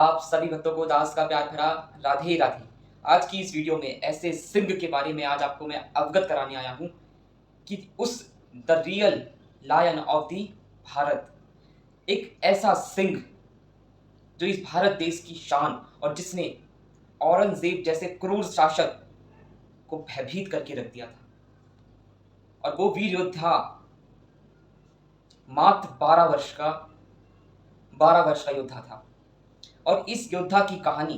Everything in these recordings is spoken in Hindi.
आप सभी भक्तों को दास का प्यार भरा राधे राधे। आज की इस वीडियो में ऐसे सिंह के बारे में आज आपको मैं अवगत कराने आया हूँ कि उस the real lion of the Bharat, एक ऐसा सिंह जो इस भारत देश की शान और जिसने औरंगजेब जैसे क्रूर शासक को भयभीत करके रख दिया था। और वो वीर योद्धा मात्र 12 वर्ष का योद्धा था। और इस योद्धा की कहानी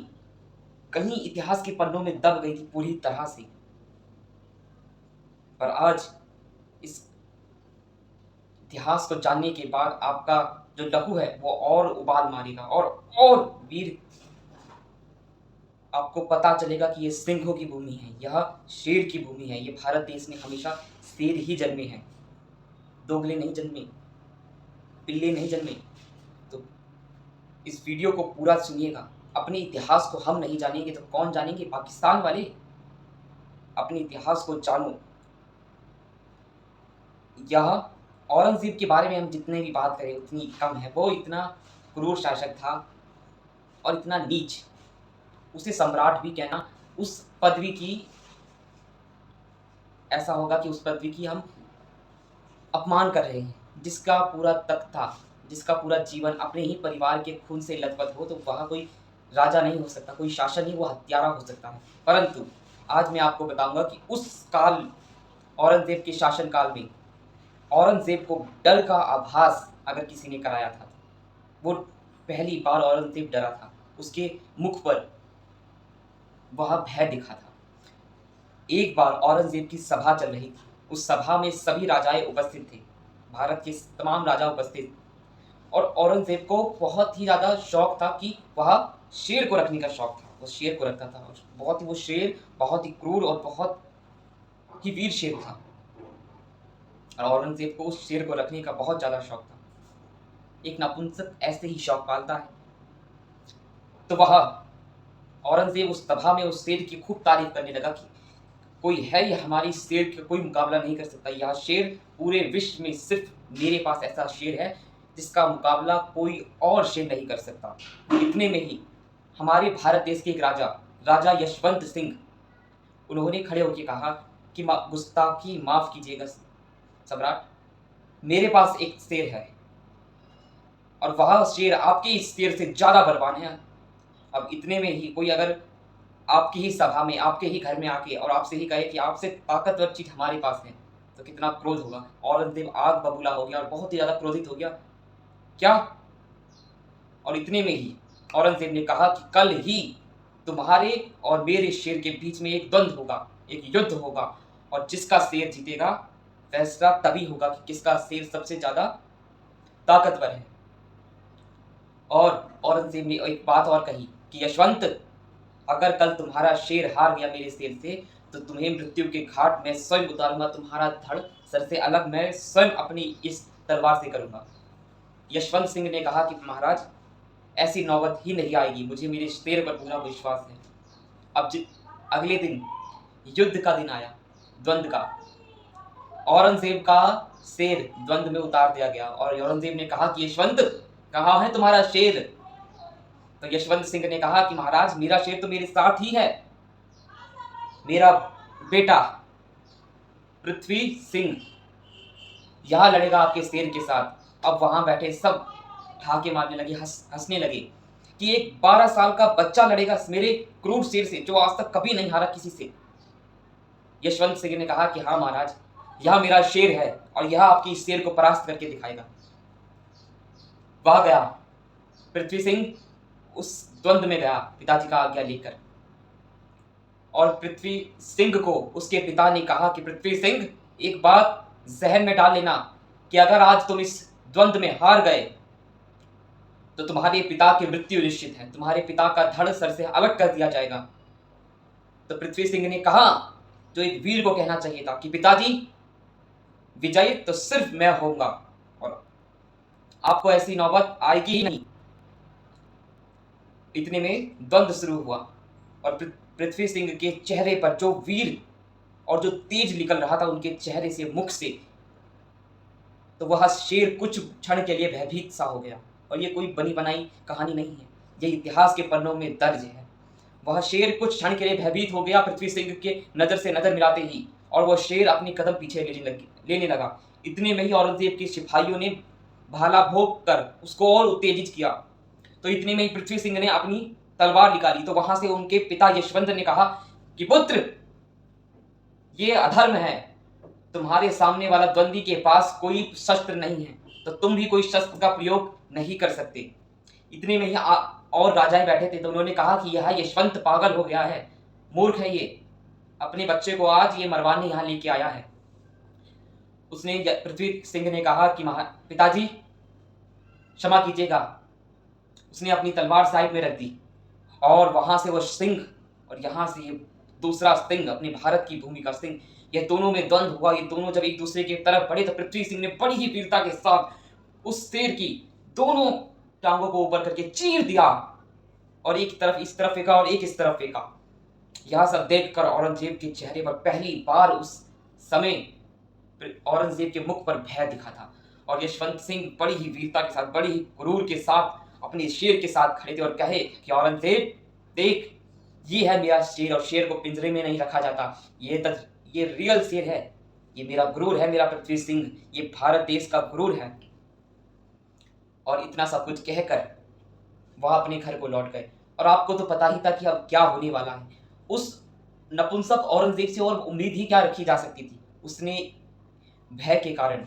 कहीं इतिहास के पन्नों में दब गई थी पूरी तरह से। पर आज इस इतिहास को जानने के बाद आपका जो लहू है वो और उबाल मारेगा और वीर आपको पता चलेगा कि ये सिंहों की भूमि है, यह शेर की भूमि है। ये भारत देश में हमेशा शेर ही जन्मे हैं, दोगले नहीं जन्मे, पिल्ले नहीं जन्मे। तो इस वीडियो को पूरा सुनिएगा। अपने इतिहास को हम नहीं जानेंगे तो कौन जानेंगे? पाकिस्तान वाले। अपने इतिहास को जानो। यह औरंगजेब के बारे में हम जितने भी बात करें उतनी कम है। वो इतना क्रूर शासक था और इतना नीच, उसे सम्राट भी कहना उस पदवी की, ऐसा होगा कि उस पदवी की हम अपमान कर रहे हैं। जिसका पूरा तख्त था, जिसका पूरा जीवन अपने ही परिवार के खून से लथपथ हो, तो वह कोई राजा नहीं हो सकता, कोई शासन नहीं, वो हत्यारा हो सकता है। परंतु आज मैं आपको बताऊंगा कि उस काल, औरंगजेब के शासन काल में औरंगजेब को डर का आभास अगर किसी ने कराया था, वो पहली बार औरंगजेब डरा था। उसके मुख पर वह भय दिखा था। एक बार औरंगजेब की सभा चल रही थी। उस सभा में सभी राजाएं उपस्थित थे, भारत के तमाम राजा उपस्थित। और औरंगजेब को बहुत ही ज़्यादा शौक था कि वह शेर को रखने का शौक था। वो शेर को रखता था और बहुत ही, वो शेर बहुत ही क्रूर और बहुत ही वीर शेर था। और औरंगजेब को उस शेर को रखने का बहुत ज़्यादा शौक था। एक नपुंसक ऐसे ही शौक पालता है। तो वह औरंगजेब उस सभा में उस शेर की खूब तारीफ करने लगा कि कोई है, ये हमारी शेर का कोई मुकाबला नहीं कर सकता। यह शेर पूरे विश्व में सिर्फ मेरे पास ऐसा शेर है जिसका मुकाबला कोई और शेर नहीं कर सकता। इतने में ही हमारे भारत देश के एक राजा, राजा यशवंत सिंह, उन्होंने खड़े होकर कहा कि गुस्ताखी माफ कीजिएगा सम्राट, मेरे पास एक शेर है और वह शेर आपके इस शेर से ज्यादा बलवान है। अब इतने में ही कोई अगर आपकी ही सभा में, आपके ही घर में आके और आपसे ही कहे कि आपसे ताकतवर चीज हमारे पास है, तो कितना क्रोध होगा। औरंगजेब आग बबूला हो गया और बहुत ही ज्यादा क्रोधित हो गया। क्या? और इतने में ही औरंगजेब ने कहा कि कल ही तुम्हारे और मेरे शेर के बीच में एक द्वंद्व होगा, एक युद्ध होगा, और जिसका शेर जीतेगा फैसला तभी होगा कि किसका शेर सबसे ज्यादा ताकतवर है। और औरंगजेब ने एक बात और कही कि यशवंत, अगर कल तुम्हारा शेर हार गया मेरे शेर से, तो तुम्हें मृत्यु के घाट में स्वयं उतारूंगा, तुम्हारा धड़ सर से अलग मैं स्वयं अपनी इस तलवार से करूंगा। यशवंत सिंह ने कहा कि महाराज, ऐसी नौबत ही नहीं आएगी, मुझे मेरे शेर पर पूरा विश्वास है। अब अगले दिन युद्ध का दिन आया, द्वंद्व का। औरंगजेब का शेर द्वंद्व में उतार दिया गया और औरंगजेब ने कहा कि यशवंत, कहाँ है तुम्हारा शेर? तो यशवंत सिंह ने कहा कि महाराज, मेरा शेर तो मेरे साथ ही है। मेरा बेटा पृथ्वी सिंह यहां लड़ेगा आपके शेर के साथ। अब वहां बैठे सब ठाके मारने लगे, हंसने लगे कि एक 12 साल का बच्चा लड़ेगा मेरे क्रूर शेर से, जो आज तक कभी नहीं हारा किसी से। यशवंत सिंह ने कहा कि हाँ महाराज, यह मेरा शेर है और यह आपकी इस शेर को परास्त करके दिखाएगा। वह गया, पृथ्वी सिंह उस द्वंद्व में गया पिताजी का आज्ञा लेकर। और पृथ्वी सिंह को उसके पिता ने कहा कि पृथ्वी सिंह, एक बात जहन में डाल लेना कि अगर आज तुम इस द्वंद्व में हार गए तो तुम्हारे पिता की मृत्यु निश्चित है, तुम्हारे पिता का धड़ सर से अलग कर दिया जाएगा। तो पृथ्वी सिंह ने कहा, जो एक वीर को कहना चाहिए था, कि पिताजी, विजयी तो सिर्फ मैं होऊंगा और आपको ऐसी नौबत आएगी ही नहीं। इतने में द्वंद्व शुरू हुआ और पृथ्वी सिंह के चेहरे पर जो वीर और जो तेज निकल रहा था उनके चेहरे से, मुख से, तो वह शेर कुछ क्षण के लिए भयभीत सा हो गया। और ये कोई बनी बनाई कहानी नहीं है, ये इतिहास के पन्नों में दर्ज है। वह शेर कुछ क्षण के लिए भयभीत हो गया पृथ्वी सिंह के नज़र से नज़र मिलाते ही, और वह शेर अपनी कदम पीछे लेने लगा। इतने में ही औरंगजेब के सिपाहियों ने भाला भोंक कर उसको और उत्तेजित किया। तो इतने में ही पृथ्वी सिंह ने अपनी तलवार निकाली। तो वहां से उनके पिता यशवंत ने कहा कि पुत्र, ये अधर्म है, तुम्हारे सामने वाला द्वंद्वी के पास कोई शस्त्र नहीं है, तो तुम भी कोई शस्त्र का प्रयोग नहीं कर सकते। इतने में ही और राजाएं बैठे थे, तो उन्होंने कहा कि यह यशवंत पागल हो गया है, मूर्ख है ये, अपने बच्चे को आज ये मरवाने यहाँ लेके आया है। उसने पृथ्वी सिंह ने कहा कि पिताजी क्षमा कीजिएगा। उसने अपनी तलवार साइड में रख दी, और वहां से वह सिंह और यहाँ से ये दूसरा सिंह, अपने भारत की भूमि का सिंह, यह दोनों में द्वंद्व हुआ। ये दोनों जब एक दूसरे की तरफ बढ़े तो पृथ्वी सिंह ने बड़ी ही वीरता के साथ उस शेर की दोनों टांगों को ऊपर करके चीर दिया, और एक तरफ इस तरफ फेंका और एक इस तरफ फेंका। यह सब देखकर औरंगजेब के चेहरे पर पहली बार उस समय औरंगजेब के मुख पर भय दिखा था, और यशवंत सिंह बड़ी ही वीरता के साथ, बड़ी ही गुरूर के साथ अपने शेर के साथ खड़े थे और कहे कि औरंगजेब देख, ये है मेरा शेर, और शेर को पिंजरे में नहीं रखा जाता, ये रियल शेर है, ये मेरा गुरूर है, मेरा पृथ्वी सिंह, ये भारत देश का गुरूर है। और इतना सब कुछ कहकर वह अपने घर को लौट गए। और आपको तो पता ही था कि अब क्या होने वाला है। उस नपुंसक औरंगजेब से और उम्मीद ही क्या रखी जा सकती थी। उसने भय के कारण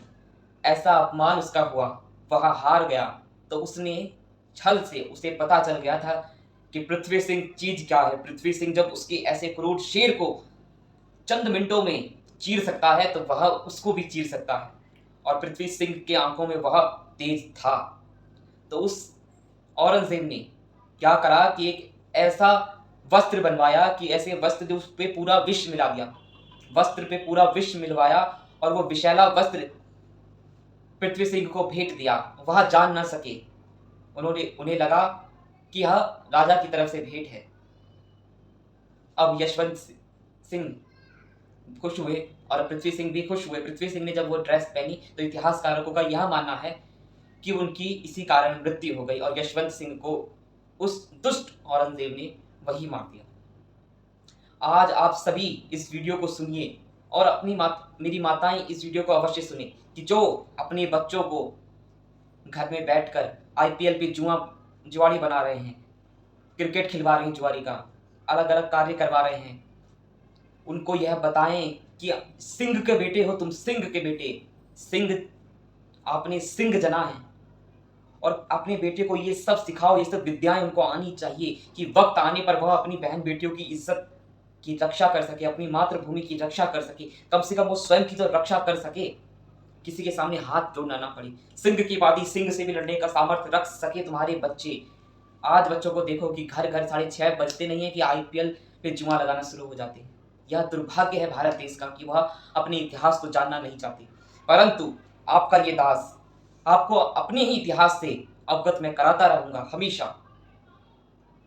ऐसा अपमान उसका हुआ, वह हार गया। तो उसने छल से, उसे पता चल गया था कि पृथ्वी सिंह चीज क्या है। पृथ्वी सिंह जब उसके ऐसे क्रूर शेर को चंद मिनटों में चीर सकता है, तो वह उसको भी चीर सकता है। और पृथ्वी सिंह के आंखों में वह तेज था। तो उस औरंगजेब ने क्या करा कि एक ऐसा वस्त्र बनवाया कि ऐसे वस्त्र उस पे पूरा विष मिला दिया, वस्त्र पे पूरा विष मिलवाया, और वो विषैला वस्त्र पृथ्वी सिंह को भेंट दिया। वह जान ना सके, उन्हें लगा कि यह राजा की तरफ से भेंट है। अब यशवंत सिंह खुश हुए और पृथ्वी सिंह भी खुश हुए। पृथ्वी सिंह ने जब वो ड्रेस पहनी तो इतिहासकारों का यह मानना है कि उनकी इसी कारण मृत्यु हो गई, और यशवंत सिंह को उस दुष्ट औरंगजेब ने वही मार दिया। आज आप सभी इस वीडियो को सुनिए, और मेरी माताएं इस वीडियो को अवश्य सुने, कि जो अपने बच्चों को घर में बैठकर IPL पे जुआरी बना रहे हैं, क्रिकेट खिलवा रहे हैं जुआरी का, अलग अलग कार्य करवा रहे हैं, उनको यह बताएं कि सिंह के बेटे हो तुम, सिंह के बेटे, सिंह आपने सिंह जना है। और अपने बेटे को ये सब सिखाओ, ये सब विद्याएं उनको आनी चाहिए कि वक्त आने पर वह अपनी बहन बेटियों की इज्जत की रक्षा कर सके, अपनी मातृभूमि की रक्षा कर सके, कम से कम वो स्वयं की तो रक्षा कर सके, किसी के सामने हाथ जोड़ना ना पड़े। सिंह की बाती, सिंह से भी लड़ने का सामर्थ्य रख सके तुम्हारे बच्चे। आज बच्चों को देखो कि घर घर 6:30 बजते नहीं है कि IPL पे जुआ लगाना शुरू हो जाते हैं। यह दुर्भाग्य है भारत देश का कि वह अपने इतिहास को जानना नहीं चाहते। परंतु आपका ये दास आपको अपने ही इतिहास से अवगत मैं कराता रहूंगा हमेशा।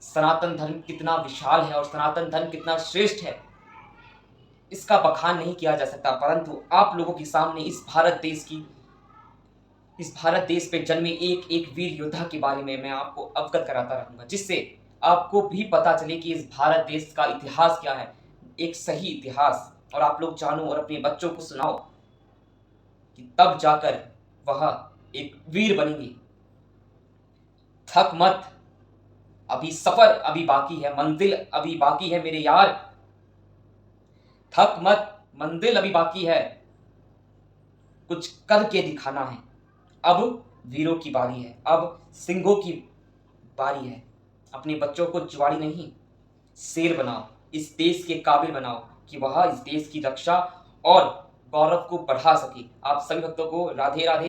सनातन धर्म कितना विशाल है और सनातन धर्म कितना श्रेष्ठ है, इसका बखान नहीं किया जा सकता। परंतु आप लोगों के सामने इस भारत देश पे जन्मे एक एक वीर योद्धा के बारे में मैं आपको अवगत कराता रहूंगा, जिससे आपको भी पता चले कि इस भारत देश का इतिहास क्या है, एक सही इतिहास, और आप लोग जानो और अपने बच्चों को सुनाओ कि तब जाकर वह एक वीर बनेंगे। थक मत, अभी सफर अभी बाकी है, मंजिल अभी बाकी है मेरे यार। थक मत, मंजिल अभी बाकी है, कुछ करके दिखाना है। अब वीरों की बारी है, अब सिंहों की बारी है। अपने बच्चों को जुआरी नहीं, शेर बनाओ, इस देश के काबिल बनाओ कि वह इस देश की रक्षा और गौरव को बढ़ा सके। आप सभी भक्तों को राधे राधे।